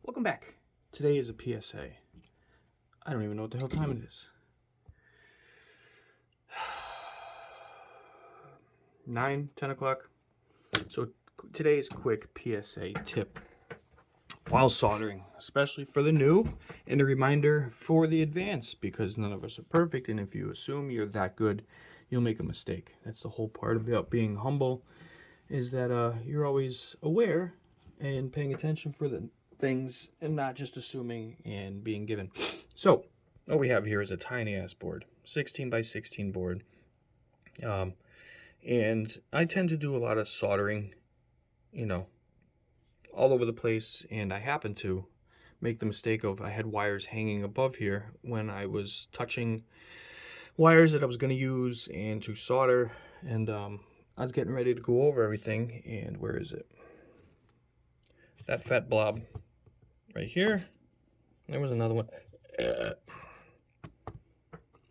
Welcome back. Today is a PSA. I don't even know what the hell time it is. 9, 10 o'clock. So today's quick PSA tip while soldering, especially for the new, and a reminder for the advanced, because none of us are perfect, and if you assume you're that good, you'll make a mistake. That's the whole part about being humble, is that you're always aware and paying attention for the things and not just assuming and being given. So what we have here is a tiny ass board, 16 by 16 board. And I tend to do a lot of soldering, all over the place, and I happen to make the mistake of I had wires hanging above here when I was touching wires that I was going to use and to solder, and I was getting ready to go over everything, and where is it? That fat blob right here. There was another one.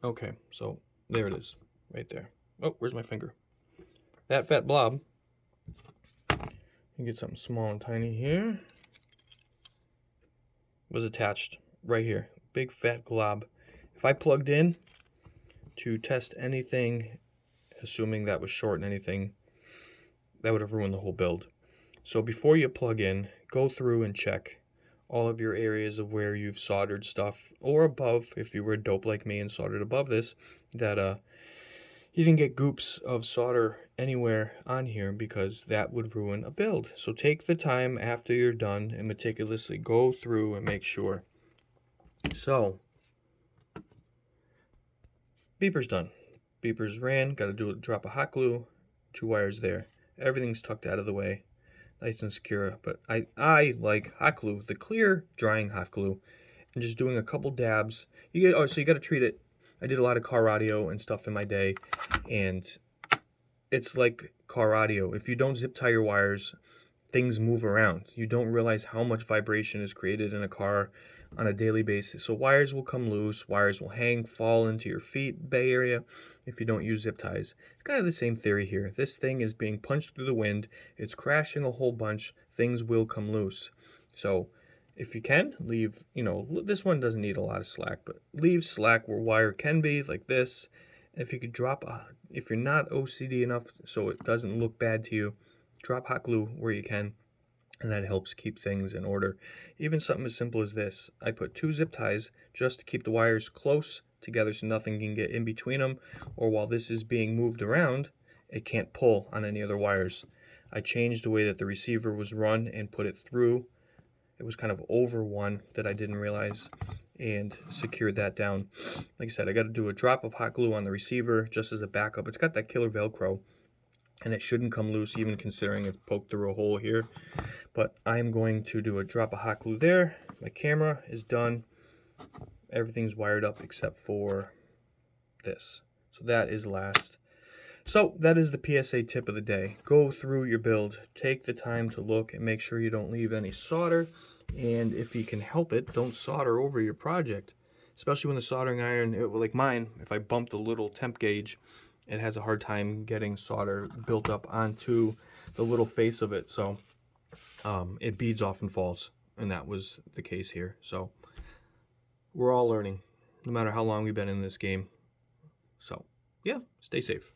Okay, so there it is, right there. Oh, where's my finger? That fat blob. You get something small and tiny here. Was attached right here. Big fat glob. If I plugged in to test anything, assuming that was short and anything, that would have ruined the whole build. So before you plug in, go through and check all of your areas of where you've soldered stuff, or above, if you were a dope like me and soldered above this, that you didn't get goops of solder anywhere on here, because that would ruin a build. So take the time after you're done and meticulously go through and make sure. So beeper's done. Beepers ran. Got to do a drop of hot glue. 2 wires there. Everything's tucked out of the way, nice and secure. But I like hot glue, the clear drying hot glue, and just doing a couple dabs. You got to treat it. I did a lot of car audio and stuff in my day, and it's like car audio. If you don't zip tie your wires, things move around. You don't realize how much vibration is created in a car on a daily basis. So wires will come loose, wires will hang, fall into your feet, bay area, if you don't use zip ties. It's kind of the same theory here. This thing is being punched through the wind. It's crashing a whole bunch. Things will come loose. So if you can, leave, this one doesn't need a lot of slack, but leave slack where wire can be, like this. If you could drop, if you're not OCD enough so it doesn't look bad to you, drop hot glue where you can, and that helps keep things in order. Even something as simple as this. I put 2 zip ties just to keep the wires close together so nothing can get in between them, or while this is being moved around, it can't pull on any other wires. I changed the way that the receiver was run and put it through. It was kind of over one that I didn't realize, and secured that down. Like I said, I got to do a drop of hot glue on the receiver just as a backup. It's got that killer Velcro, and it shouldn't come loose, even considering it's poked through a hole here. But I'm going to do a drop of hot glue there. My camera is done. Everything's wired up except for this. So that is last. So that is the PSA tip of the day. Go through your build. Take the time to look and make sure you don't leave any solder. And if you can help it, don't solder over your project. Especially when the soldering iron, like mine, if I bump the little temp gauge, it has a hard time getting solder built up onto the little face of it. So it beads off and falls. And that was the case here. So we're all learning, no matter how long we've been in this game. So yeah, stay safe.